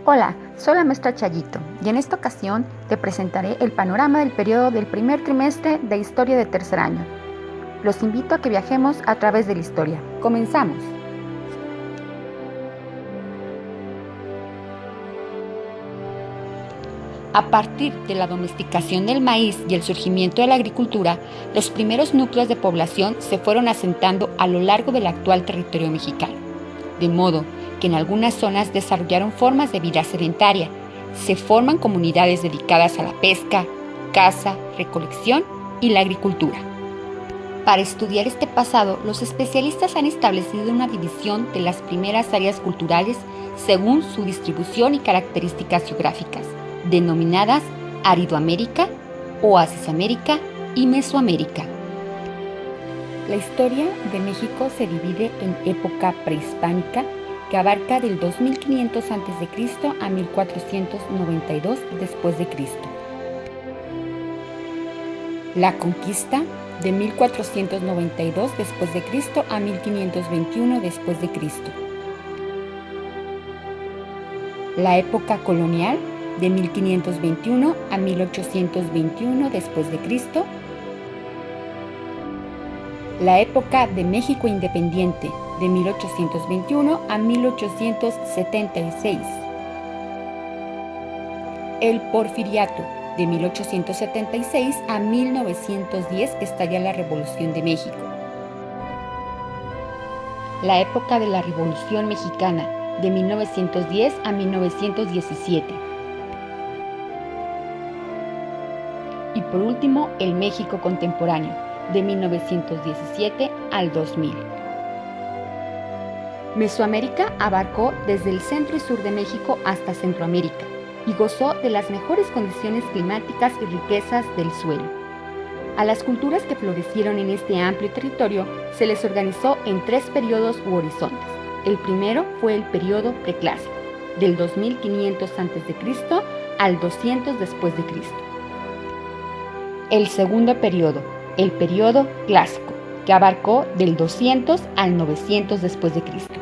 Hola, soy la maestra Chayito y en esta ocasión te presentaré el panorama del periodo del primer trimestre de Historia de tercer año. Los invito a que viajemos a través de la historia. ¡Comenzamos! A partir de la domesticación del maíz y el surgimiento de la agricultura, los primeros núcleos de población se fueron asentando a lo largo del actual territorio mexicano, de modo que en algunas zonas desarrollaron formas de vida sedentaria. Se forman comunidades dedicadas a la pesca, caza, recolección y la agricultura. Para estudiar este pasado, los especialistas han establecido una división de las primeras áreas culturales según su distribución y características geográficas, denominadas Aridoamérica, Oasisamérica y Mesoamérica. La historia de México se divide en época prehispánica, que abarca del 2500 a.C. a 1492 después de Cristo. La conquista, de 1492 después de Cristo a 1521 después de Cristo. La época colonial, de 1521 a 1821 después de Cristo. La época de México independiente, de 1821 a 1876. El Porfiriato, de 1876 a 1910, estalla la Revolución de México. La época de la Revolución Mexicana, de 1910 a 1917. Y por último, el México contemporáneo, de 1917 al 2000. Mesoamérica abarcó desde el centro y sur de México hasta Centroamérica y gozó de las mejores condiciones climáticas y riquezas del suelo. A las culturas que florecieron en este amplio territorio se les organizó en 3 periodos u horizontes. El primero fue el periodo preclásico, del 2500 a.C. al 200 después de Cristo. El segundo periodo, el periodo clásico, que abarcó del 200 al 900 después de Cristo.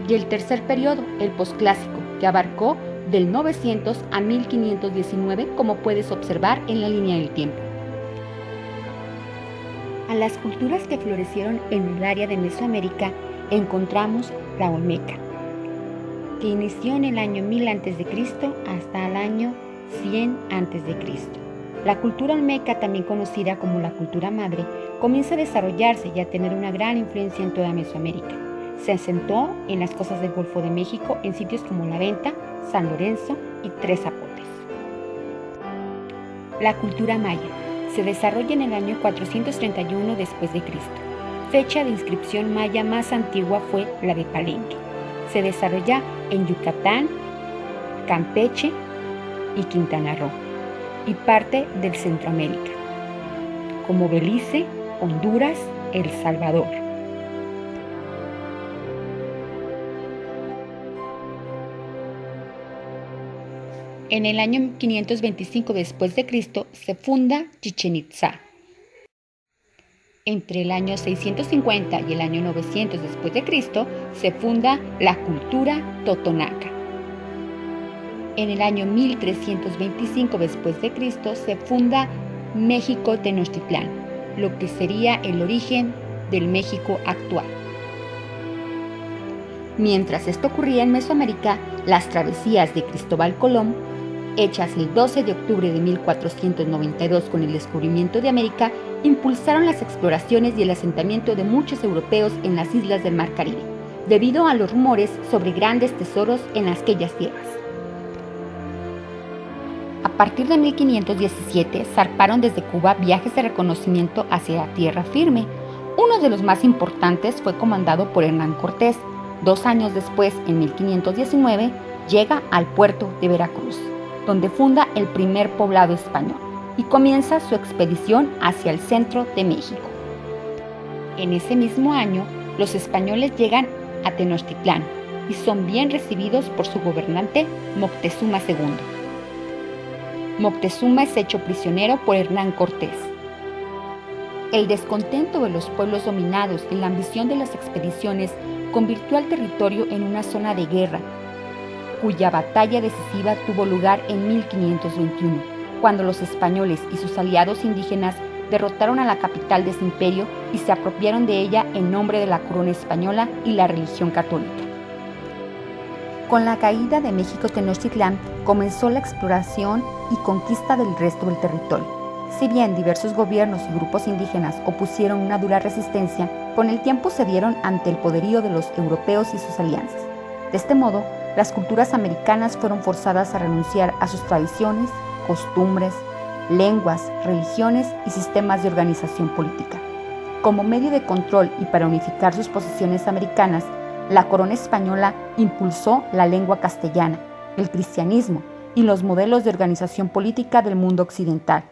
Y el tercer periodo, el posclásico, que abarcó del 900 a 1519, como puedes observar en la línea del tiempo. A las culturas que florecieron en el área de Mesoamérica encontramos la Olmeca, que inició en el año 1000 a.C. hasta el año 100 a.C. La cultura olmeca, también conocida como la cultura madre, comienza a desarrollarse y a tener una gran influencia en toda Mesoamérica. Se asentó en las costas del Golfo de México, en sitios como La Venta, San Lorenzo y Tres Zapotes. La cultura maya se desarrolla en el año 431 después de Cristo. Fecha de inscripción maya más antigua fue la de Palenque. Se desarrolla en Yucatán, Campeche y Quintana Roo, y parte del Centroamérica, como Belice, Honduras, El Salvador. En el año 525 después de Cristo se funda Chichén Itzá. Entre el año 650 y el año 900 después de Cristo se funda la cultura totonaca. En el año 1325 después de Cristo se funda México Tenochtitlán, lo que sería el origen del México actual. Mientras esto ocurría en Mesoamérica, las travesías de Cristóbal Colón, hechas el 12 de octubre de 1492 con el descubrimiento de América, impulsaron las exploraciones y el asentamiento de muchos europeos en las islas del Mar Caribe, debido a los rumores sobre grandes tesoros en aquellas tierras. A partir de 1517 zarparon desde Cuba viajes de reconocimiento hacia la tierra firme. Uno de los más importantes fue comandado por Hernán Cortés. 2 años después, en 1519, llega al puerto de Veracruz, donde funda el primer poblado español y comienza su expedición hacia el centro de México. En ese mismo año, los españoles llegan a Tenochtitlán y son bien recibidos por su gobernante Moctezuma II. Moctezuma es hecho prisionero por Hernán Cortés. El descontento de los pueblos dominados y la ambición de las expediciones convirtió al territorio en una zona de guerra cuya batalla decisiva tuvo lugar en 1521, cuando los españoles y sus aliados indígenas derrotaron a la capital de ese imperio y se apropiaron de ella en nombre de la corona española y la religión católica. Con la caída de México Tenochtitlán comenzó la exploración y conquista del resto del territorio. Si bien diversos gobiernos y grupos indígenas opusieron una dura resistencia, con el tiempo cedieron ante el poderío de los europeos y sus alianzas. De este modo, las culturas americanas fueron forzadas a renunciar a sus tradiciones, costumbres, lenguas, religiones y sistemas de organización política. Como medio de control y para unificar sus posesiones americanas, la corona española impulsó la lengua castellana, el cristianismo y los modelos de organización política del mundo occidental,